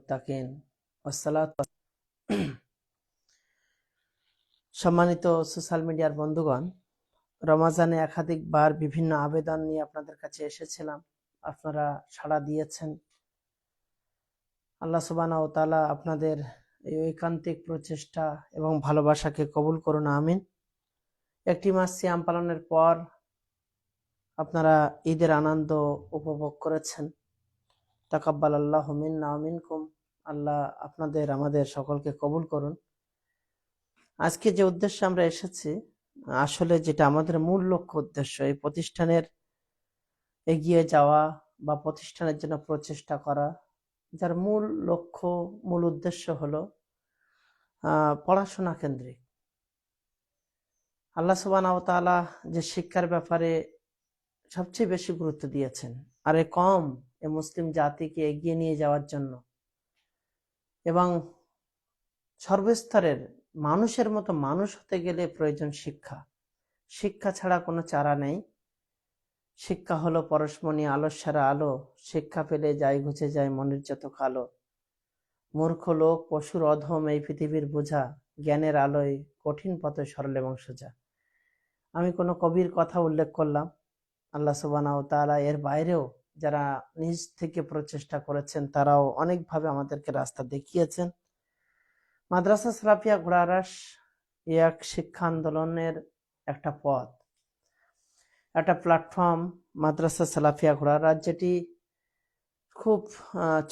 মুত্তাকিন ওয়াসসালাতু সম্মানিত সোশ্যাল মিডিয়ার বন্ধুগণ, রমাজানে একাধিকবার বিভিন্ন আবেদন নিয়ে আপনাদের কাছে এসেছিলাম। আপনারা সাড়া দিয়েছেন। আল্লাহ সুবহানাহু ওয়া তাআলা আপনাদের এই ঐকান্তিক প্রচেষ্টা এবং ভালোবাসাকে কবুল করুন, আমিন। একটি মাস সিয়াম পালনের পর আপনারা ঈদের আনন্দ উপভোগ করেছেন। তাকাব্বালাল্লাহু মিন্না ওয়া মিনকুম। আল্লাহ আপনাদের আমাদের সকলকে কবুল করুন। আজকে যে উদ্দেশ্যে আমরা এসেছি, আসলে যেটা আমাদের মূল লক্ষ্য উদ্দেশ্য, এই প্রতিষ্ঠানের এগিয়ে যাওয়া বা প্রতিষ্ঠানের জন্য প্রচেষ্টা করা, যার মূল লক্ষ্য মূল উদ্দেশ্য হলো পড়াশোনা কেন্দ্রিক। আল্লাহ সুবহানাহু ওয়া তাআলা যে শিক্ষার ব্যাপারে সবচেয়ে বেশি গুরুত্ব দিয়েছেন, আর এ মুসলিম জাতিকে এগিয়ে নিয়ে যাওয়ার জন্য এবং সর্বস্তরের মানুষের মতো মানুষ হতে গেলে প্রয়োজন শিক্ষা। শিক্ষা ছাড়া কোনো চারা নেই। শিক্ষা হলো পরশমণি, আলোর সারা আলো। শিক্ষা পেলে যায় ঘুচে যায় মনের যত কালো। মূর্খ লোক পশুর অধম এই পৃথিবীর বোঝা, জ্ঞানের আলোয় কঠিন পথে সরল এবং সোজা। আমি কোনো কবির কথা উল্লেখ করলাম। আল্লাহ সুবহানাহু ওয়া তাআলা এর বাইরেও যারা নিজ থেকে প্রচেষ্টা করেছেন, তারাও অনেকভাবে আমাদেরকে রাস্তা দেখিয়েছেন। মাদ্রাসা সালাফিয়া ঘোড়ারাস এক শিক্ষা আন্দোলনের একটা পথ, একটা প্ল্যাটফর্ম। মাদ্রাসা সালাফিয়া ঘোড়ারাস, যেটি খুব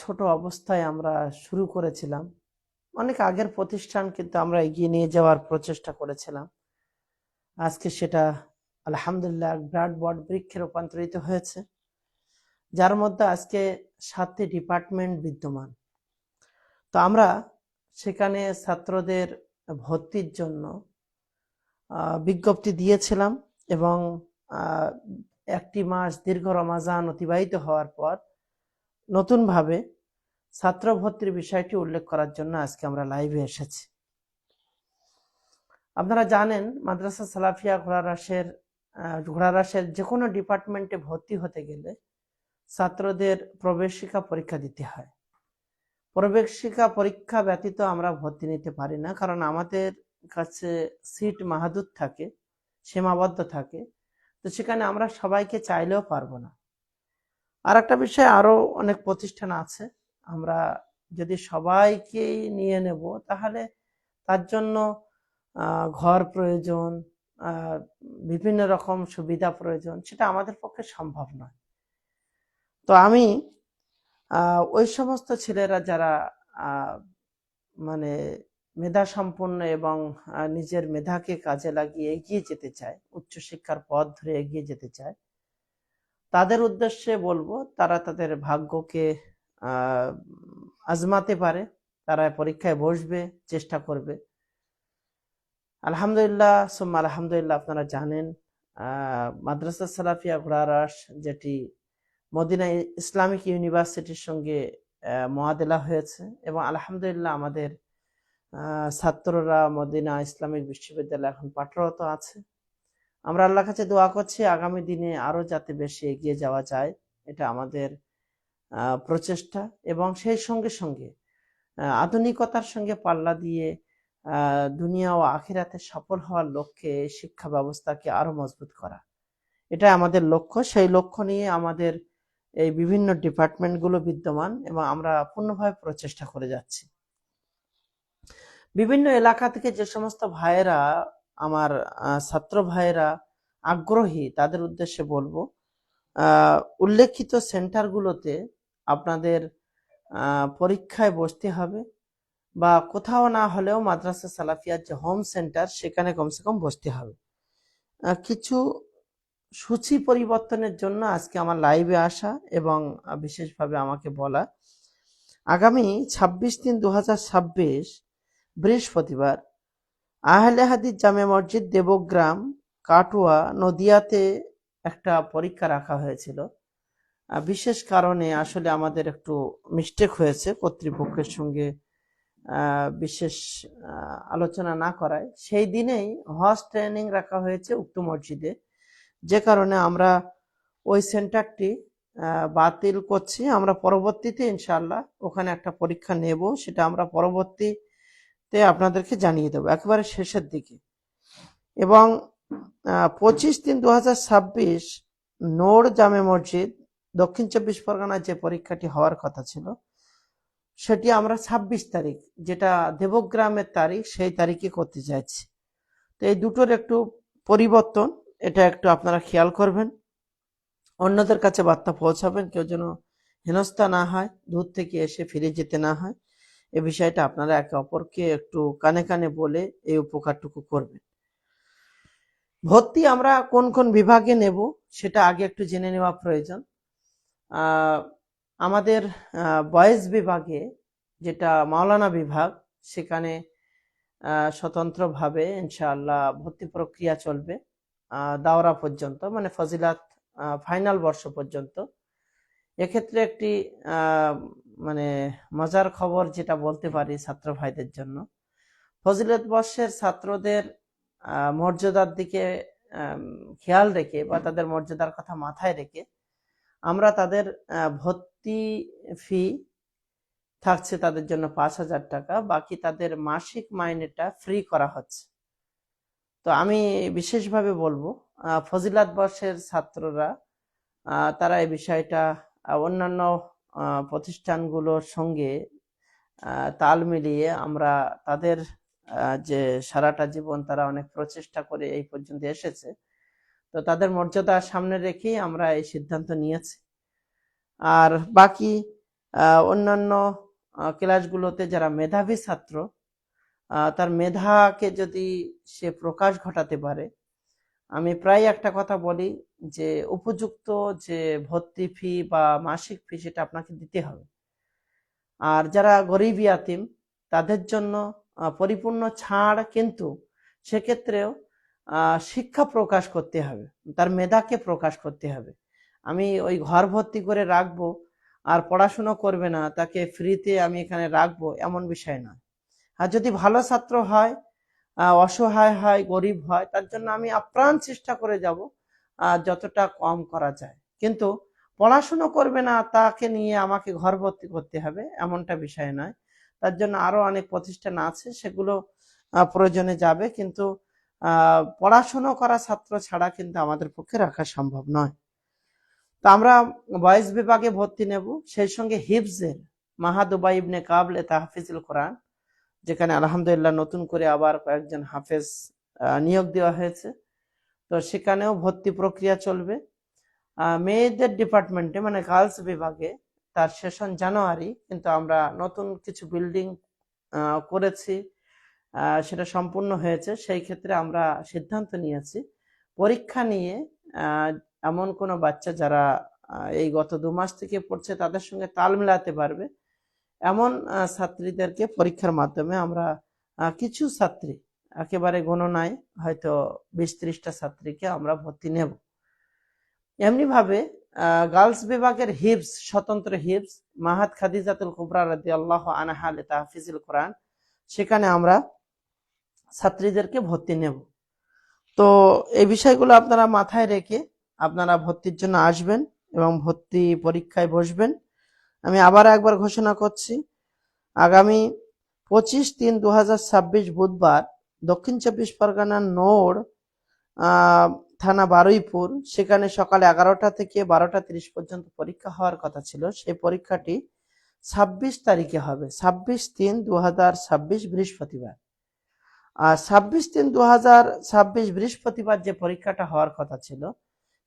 ছোট অবস্থায় আমরা শুরু করেছিলাম, অনেক আগের প্রতিষ্ঠান, কিন্তু আমরা এগিয়ে নিয়ে যাওয়ার প্রচেষ্টা করেছিলাম। আজকে সেটা আলহামদুলিল্লাহ বিরাট বট বৃক্ষে রূপান্তরিত হয়েছে, যার মধ্যে আজকে 7টি ডিপার্টমেন্ট বিদ্যমান। তো আমরা সেখানে ছাত্রদের ভর্তির জন্য বিজ্ঞপ্তি দিয়েছিলাম এবং একটি মাস দীর্ঘ রমাজান অতিবাহিত হওয়ার পর নতুনভাবে ছাত্র ভর্তির বিষয়টি উল্লেখ করার জন্য আজকে আমরা লাইভে এসেছি। আপনারা জানেন, মাদ্রাসা সালাফিয়া ঘোড়ারাসের যে কোনো ডিপার্টমেন্টে ভর্তি হতে গেলে ছাত্রদের প্রবেশিকা পরীক্ষা দিতে হয়। প্রবেশিকা পরীক্ষা ব্যতীত আমরা ভর্তি নিতে পারি না, কারণ আমাদের কাছে সিট মাহাদুদ থাকে, সীমাবদ্ধ থাকে। তো সেখানে আমরা সবাইকে চাইলেও পারবো না। আর একটা বিষয়, আরো অনেক প্রতিষ্ঠান আছে, আমরা যদি সবাইকেই নিয়ে নেব তাহলে তার জন্য ঘর প্রয়োজন, বিভিন্ন রকম সুবিধা প্রয়োজন, সেটা আমাদের পক্ষে সম্ভব নয়। তো আমি ওই সমস্ত ছেলেরা যারা মানে মেধা সম্পন্ন এবং নিজের মেধাকে কাজে লাগিয়ে এগিয়ে যেতে চায়, উচ্চশিক্ষার পথ ধরে এগিয়ে যেতে চায়, তাদের উদ্দেশ্যে বলবো, তারা তাদের ভাগ্যকে আজমাতে পারে। তারা পরীক্ষায় বসবে, চেষ্টা করবে। আলহামদুলিল্লাহ সুম্মা আলহামদুলিল্লাহ, আপনারা জানেন মাদ্রাসা সালাফিয়া ঘোড়ারাস, যেটি মদিনা ইসলামিক ইউনিভার্সিটির সঙ্গে মোয়াদেলা হয়েছে, এবং আলহামদুলিল্লাহ আমাদের ছাত্ররা মদিনা ইসলামিক বিশ্ববিদ্যালয়ে এখন পাঠরত আছে। আমরা আল্লাহর কাছে দোয়া করছি আগামী দিনে আরো যাতে বেশি এগিয়ে যাওয়া যায়, এটা আমাদের প্রচেষ্টা। এবং সেই সঙ্গে সঙ্গে আধুনিকতার সঙ্গে পাল্লা দিয়ে দুনিয়া ও আখিরাতে সফল হওয়ার লক্ষ্যে শিক্ষা ব্যবস্থাকে আরো মজবুত করা, এটা আমাদের লক্ষ্য। সেই লক্ষ্য নিয়ে আমাদের এই বিভিন্ন ডিপার্টমেন্টগুলো বিদ্যমান এবং আমরা পূর্ণভাবে প্রচেষ্টা করে যাচ্ছি। বিভিন্ন এলাকা থেকে যে সমস্ত ভাইয়েরা, আমার ছাত্র ভাইয়েরা আগ্রহী, তাদের উদ্দেশ্যে বলবো, উল্লেখিত সেন্টারগুলোতে আপনাদের পরীক্ষায় বসতে হবে, বা কোথাও না হলেও মাদ্রাসা সালাফিয়ার যে হোম সেন্টার, সেখানে কমসে কম বসতে হবে। কিছু সূচি পরিবর্তনের জন্য আজকে আমার লাইভে আসা এবং বিশেষভাবে আমাকে বলা, আগামী 26/3/2026 বৃহস্পতিবার আহলে হাদিস জামে মসজিদ দেবগ্রাম কাটুয়া নদিয়াতে একটা পরীক্ষা রাখা হয়েছিল। বিশেষ কারণে আসলে আমাদের একটু মিস্টেক হয়েছে, কর্তৃপক্ষের সঙ্গে বিশেষ আলোচনা না করায় সেই দিনেই হজ ট্রেনিং রাখা হয়েছে উক্ত মসজিদে, যে কারণে আমরা ওই সেন্টারটি বাতিল করছি। আমরা পরবর্তীতে ইনশাআল্লাহ ওখানে একটা পরীক্ষা নেব, সেটা আমরা পরবর্তীতে আপনাদেরকে জানিয়ে দেবো একেবারে শেষের দিকে। এবং 25/3/2026 নূর জামে মসজিদ দক্ষিণ 24 পরগনায় যে পরীক্ষাটি হওয়ার কথা ছিল সেটি আমরা 26 তারিখ, যেটা দেবগ্রামের তারিখ, সেই তারিখে করতে চাইছি। তো এই দুটোর একটু পরিবর্তন, এটা একটু আপনারা খেয়াল করবেন, অন্যদের কাছে বার্তা পৌঁছাবেন, কেউ যেন হেনস্থা না হয়, দূর থেকে এসে ফিরে যেতে না হয়। এই বিষয়টা আপনারা একে অপরকে একটু কানে কানে বলে এই উপকারটুকু করবেন। ভর্তি আমরা কোন কোন বিভাগে নেব সেটা আগে একটু জেনে নেওয়া প্রয়োজন। আমাদের বয়েজ বিভাগে, যেটা মাওলানা বিভাগ, সেখানে স্বতন্ত্রভাবে ইনশাআল্লাহ ভর্তি প্রক্রিয়া চলবে দাওরা পর্যন্ত, মানে ফজিলাত ফাইনাল বর্ষ পর্যন্ত। এক্ষেত্রে একটি মানে মজার খবর যেটা বলতে পারি ছাত্র ভাইদের জন্য, ফজিলত বর্ষের ছাত্রদের মর্যাদার দিকে খেয়াল রেখে বা তাদের মর্যাদার কথা মাথায় রেখে আমরা তাদের ভর্তি ফি থাকছে তাদের জন্য 5,000 টাকা, বাকি তাদের মাসিক মাইনেটা ফ্রি করা হচ্ছে। তো আমি বিশেষভাবে বলবো ফজিলাত বর্ষের ছাত্ররা তারা এই বিষয়টা অন্যান্য প্রতিষ্ঠানগুলোর সঙ্গে তাল মিলিয়ে, আমরা তাদের যে সারাটা জীবন তারা অনেক প্রচেষ্টা করে এই পর্যন্ত এসেছে, তো তাদের মর্যাদা সামনে রেখেই আমরা এই সিদ্ধান্ত নিয়েছি। আর বাকি অন্যান্য ক্লাসগুলোতে যারা মেধাবী ছাত্র, তার মেধাকে যদি সে প্রকাশ ঘটাতে পারে, আমি প্রায় একটা কথা বলি যে উপযুক্ত যে ভর্তি ফি বা মাসিক ফি সেটা আপনাকে দিতে হবে। আর যারা গরিব ইয়াতিম তাদের জন্য পরিপূর্ণ ছাড়, কিন্তু সেক্ষেত্রেও শিক্ষা প্রকাশ করতে হবে, তার মেধাকে প্রকাশ করতে হবে। আমি ওই ঘর ভর্তি করে রাখবো আর পড়াশুনো করবে না, তাকে ফ্রিতে আমি এখানে রাখবো, এমন বিষয় নয়। আর যদি ভালো ছাত্র হয়, অসহায় হয়, গরিব হয়, তার জন্য আমি আপ্রাণ চেষ্টা করে যাব যতটা কম করা যায়। কিন্তু পড়াশুনো করবে না তাকে নিয়ে আমাকে ঘর ভর্তি করতে হবে, এমনটা বিষয় নয়। তার জন্য আরো অনেক প্রতিষ্ঠান আছে, সেগুলো প্রয়োজনে যাবে, কিন্তু পড়াশুনো করা ছাত্র ছাড়া কিন্তু আমাদের পক্ষে রাখা সম্ভব নয়। তো আমরা বয়েজ বিভাগে ভর্তি নেব, সেই সঙ্গে হিফজের মাহাদ উবাই ইবনে কাব লে তাহফিজুল কোরআন, যেখানে আলহামদুলিল্লাহ নতুন করে আবার কয়েকজন হাফেজ নিয়োগ দেওয়া হয়েছে, তো সেখানেও ভর্তি প্রক্রিয়া চলবে। মেয়েদের ডিপার্টমেন্টে মানে গার্লস বিভাগে তার সেশন জানুয়ারি, কিন্তু আমরা নতুন কিছু বিল্ডিং করেছি, সেটা সম্পূর্ণ হয়েছে। সেই ক্ষেত্রে আমরা সিদ্ধান্ত নিয়েছি পরীক্ষা নিয়ে এমন কোনো বাচ্চা যারা এই গত 2 মাস থেকে পড়ছে তাদের সঙ্গে তাল মেলাতে পারবে, এমন ছাত্রীদেরকে পরীক্ষার মাধ্যমে আমরা কিছু ছাত্রী, একেবারে গণনায় হয়তো 20-30টা ছাত্রীকে আমরা ভর্তি নেব। এমনি ভাবে গার্লস বিভাগের হিফজ, স্বতন্ত্র হিফজ মাহাদ খাদিজাতুল কুবরা রাদিয়াল্লাহু আনহা লি তাহফিজুল কোরআন, সেখানে আমরা ছাত্রীদেরকে ভর্তি নেব। তো এই বিষয়গুলো আপনারা মাথায় রেখে আপনারা ভর্তির জন্য আসবেন এবং ভর্তি পরীক্ষায় বসবেন। আমি আবার একবার ঘোষণা করছি, আগামী 25/3/2026 বুধবার দক্ষিণ 24 পরগনার নূর থানা বারুইপুর, সেখানে সকাল 11টা থেকে 12টা 30 পর্যন্ত পরীক্ষা হওয়ার কথা ছিল। সেই পরীক্ষাটি 26 তারিখে হবে, 26/3/2026 বৃহস্পতিবার। আর 26/3/2026 বৃহস্পতিবার যে পরীক্ষাটা হওয়ার কথা ছিল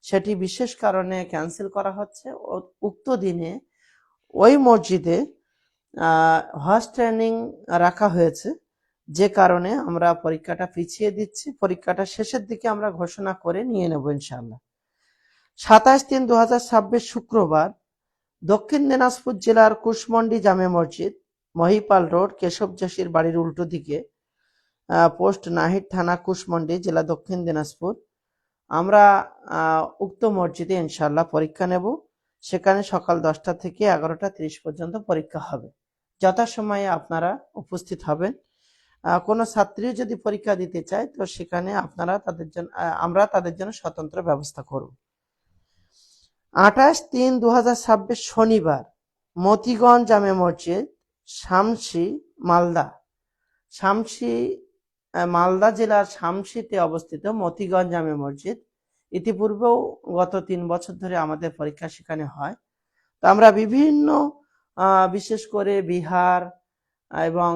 সেটি বিশেষ কারণে ক্যান্সেল করা হচ্ছে। উক্ত দিনে ওই মসজিদে হজ ট্রেনিং রাখা হয়েছে, যে কারণে আমরা পরীক্ষাটা পিছিয়ে দিচ্ছি। পরীক্ষাটা শেষের দিকে আমরা ঘোষণা করে নিয়ে নেব ইনশাআল্লাহ। 27/3/2026 শুক্রবার দক্ষিণ দিনাজপুর জেলার কুশমন্ডি জামে মসজিদ, মহিপাল রোড, কেশব জসির বাড়ির উল্টো দিকে, পোস্ট নাহিদ, থানা কুশমন্ডি, জেলা দক্ষিণ দিনাজপুর। আমরা উক্ত মসজিদে ইনশাআল্লাহ পরীক্ষা নেব। সেখানে সকাল 10টা থেকে 11টা 30 পর্যন্ত পরীক্ষা হবে। যথাসময়ে আপনারা উপস্থিত হবেন। কোনো ছাত্রী যদি পরীক্ষা দিতে চায় তো সেখানে আপনারা তাদের জন্য আমরা তাদের জন্য স্বতন্ত্র ব্যবস্থা করব। 28/3/2026 শনিবার মতিগঞ্জ জামে মসজিদ, শামসি, মালদা। শামসি মালদা জেলার শামসিতে অবস্থিত মতিগঞ্জ জামে মসজিদ। ইতিপূর্বেও গত 3 বছর ধরে আমাদের পরীক্ষা সেখানে হয়। তো আমরা বিভিন্ন বিশেষ করে বিহার এবং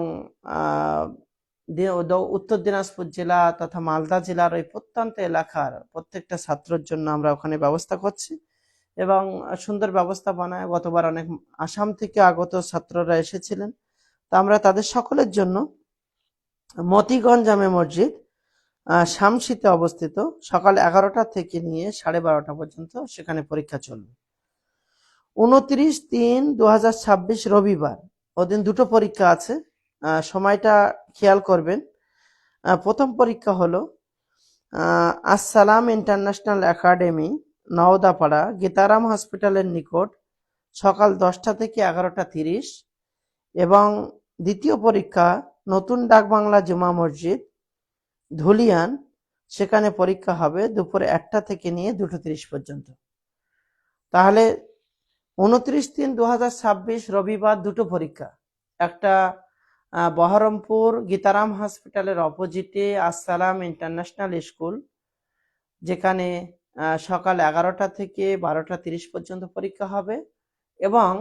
উত্তর দিনাজপুর জেলা তথা মালদা জেলার ওই প্রত্যন্ত এলাকার প্রত্যেকটা ছাত্রের জন্য আমরা ওখানে ব্যবস্থা করছি এবং সুন্দর ব্যবস্থাপনায় গতবার অনেক আসাম থেকে আগত ছাত্ররা এসেছিলেন। তো আমরা তাদের সকলের জন্য মতিগঞ্জ জামে মসজিদ শামসিতে অবস্থিত সকাল 11টা থেকে নিয়ে 12:30 পর্যন্ত সেখানে পরীক্ষা চলবে। 29/3/2026 রবিবার ওদিন দুটো পরীক্ষা আছে, সময়টা খেয়াল করবেন। প্রথম পরীক্ষা হলো আসসালাম ইন্টারন্যাশনাল একাডেমি, নওদাপাড়া, গীতারাম হসপিটালের নিকট, সকাল 10টা থেকে 11:30। এবং দ্বিতীয় পরীক্ষা নতুন ডাকবাংলা জুমা মসজিদ, ধুলিয়ান, সেখানে পরীক্ষা হবে দুপুর 1টা থেকে নিয়ে 2:30 পর্যন্ত। তাহলে 29/3/2026 রবিবার দুটো পরীক্ষা, একটা বহরমপুর গীতারাম হসপিটালের অপোজিটে আসসালাম ইন্টারন্যাশনাল স্কুল, যেখানে সকাল 11টা থেকে 12:30 পর্যন্ত পরীক্ষা হবে, এবং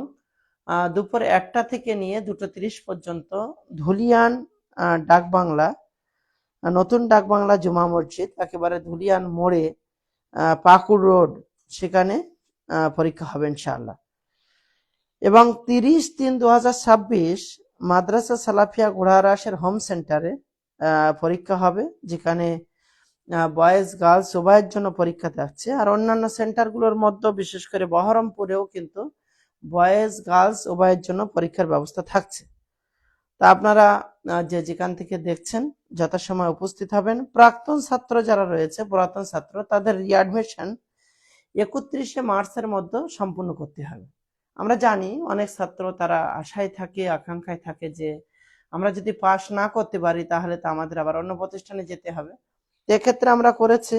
দুপুর 1টা থেকে নিয়ে 2:30 পর্যন্ত ধুলিয়ান ডাকবাংলা, নতুন ডাকবাংলা জুমা মসজিদ, একেবারে ধুলিয়ান মোড়ে পাকুড় রোড, সেখানে পরীক্ষা হবে ইনশাআল্লাহ। এবং 30/3/2026 মাদ্রাসা সালাফিয়া ঘোড়ারাসের হোম সেন্টারে পরীক্ষা হবে, যেখানে বয়েজ গার্লস উভয়ের জন্য পরীক্ষা থাকছে। আর অন্যান্য সেন্টারগুলোর মধ্যে বিশেষ করে বহরমপুরেও কিন্তু বয়েজ গার্লস উভয়ের জন্য পরীক্ষার ব্যবস্থা থাকছে। তা আপনারা যেখান থেকে দেখছেন যথাসময় উপস্থিত হবেন। প্রাক্তন ছাত্র যারা রয়েছে, পুরাতন ছাত্র, তাদের রিঅ্যাডমিশন 31শে মার্চের মধ্যে সম্পূর্ণ করতে হবে। আমরা জানি অনেক ছাত্র তারা আশায় থাকে, আকাঙ্ক্ষায় থাকে যে আমরা যদি পাস না করতে পারি তাহলে তো আমাদের আবার অন্য প্রতিষ্ঠানে যেতে হবে। এক্ষেত্রে আমরা করেছি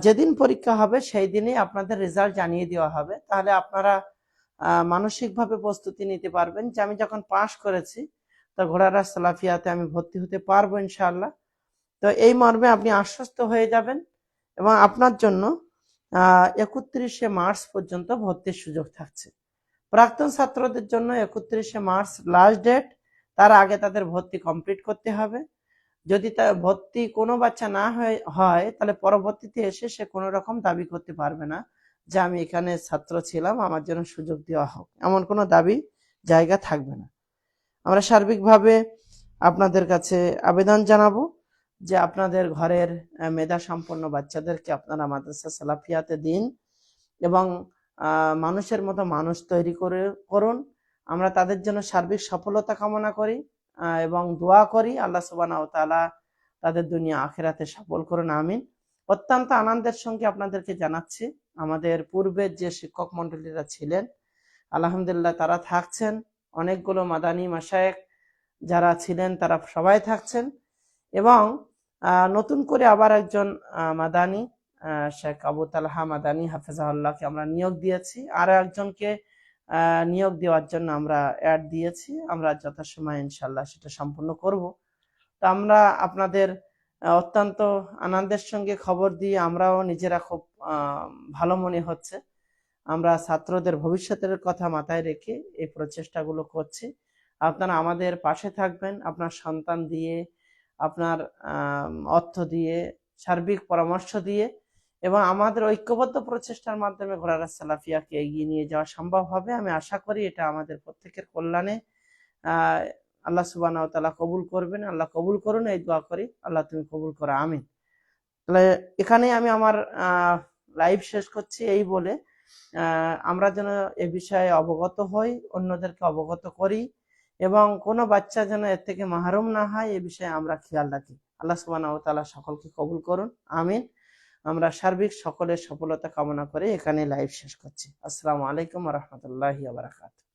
যেদিন পরীক্ষা হবে সেই দিনই আপনাদের রেজাল্ট জানিয়ে দেওয়া হবে। তাহলে আপনারা মানসিকভাবে প্রস্তুতি নিতে পারবেন যে আমি যখন পাস করেছি তো ঘোড়ারাস সালাফিয়াতে আমি ভর্তি হতে পারবো ইনশাআল্লাহ। তো এই মর্মে আপনি আশ্বস্ত হয়ে যাবেন এবং আপনার জন্য 31শে মার্চ পর্যন্ত ভর্তির সুযোগ থাকছে। প্রাক্তন ছাত্রদের জন্য 31শে মার্চ লাস্ট ডেট, তার আগে তাদের ভর্তি কমপ্লিট করতে হবে। যদি তার ভর্তি কোনো বাচ্চা না হয় তাহলে পরবর্তীতে এসে সে কোনো রকম দাবি করতে পারবে না যে আমি এখানে ছাত্র ছিলাম, আমার জন্য সুযোগ দেওয়া হোক, এমন কোনো দাবি জায়গা থাকবে না। আমরা সার্বিকভাবে আপনাদের কাছে আবেদন জানাবো যে আপনাদের ঘরের মেধা সম্পন্ন বাচ্চাদেরকে আপনারা মাদ্রাসা সালাফিয়াতে দিন এবং মানুষের মতো মানুষ তৈরি করুন। আমরা তাদের জন্য সার্বিক সফলতা কামনা করি এবং দোয়া করি আল্লাহ সুবহানাহু ওয়া তাআলা তাদের দুনিয়া আখিরাতে সফল করুন, আমিন। অত্যন্ত আনন্দের সঙ্গে আপনাদেরকে জানাচ্ছি আমাদের পূর্বের যে শিক্ষক মন্ডলীরা ছিলেন আলহামদুলিল্লাহ তারা থাকছেন, অনেকগুলো মাদানী মাশায়েখ যারা ছিলেন তারা সবাই থাকছেন, এবং নতুন করে আবার একজন মাদানী শেখ আবু তালহা মাদানী হাফেজাহুল্লাহকে আমরা নিয়োগ দিয়েছি, আর একজনকে নিয়োগ দেওয়ার জন্য আমরা অ্যাড দিয়েছি। আমরা যথাসময়ে ইনশাআল্লাহ সেটা সম্পূর্ণ করব। তো আমরা আপনাদের অত্যন্ত আনন্দের সঙ্গে খবর দিয়ে আমরাও নিজেরা খুব ভালো মনে হচ্ছে। আমরা ছাত্রদের ভবিষ্যতের কথা মাথায় রেখে এই প্রচেষ্টাগুলো করছি। আপনারা আমাদের পাশে থাকবেন, আপনার সন্তান দিয়ে, আপনার অর্থ দিয়ে, সার্বিক পরামর্শ দিয়ে, এবং আমাদের ঐক্যবদ্ধ প্রচেষ্টার মাধ্যমে ঘোড়ারাস সালাফিয়াকে এগিয়ে নিয়ে যাওয়া সম্ভব হবে। আমি আশা করি এটা আমাদের প্রত্যেকের কল্যাণে আল্লাহ সুবহানাহু ওয়া তাআলা কবুল করবেন। আল্লাহ কবুল করুন, এই দোয়া করি। আল্লাহ তুমি কবুল করো, আমিন। তাহলে এখানেই আমি আমার লাইভ শেষ করছি, এই বলে আমরা যেন এ বিষয়ে অবগত হই, অন্যদেরকে অবগত করি, এবং কোনো বাচ্চা যেন এর থেকে মাহরুম না হয় এ বিষয়ে আমরা খেয়াল রাখি। আল্লাহ সুবহানাহু ওয়া তাআলা সকলকে কবুল করুন, আমিন। আমরা সার্বিক সকলের সফলতা কামনা করে এখানে লাইভ শেষ করছি। আসসালামু আলাইকুম ওয়া রাহমাতুল্লাহি ওয়া বারাকাতুহু।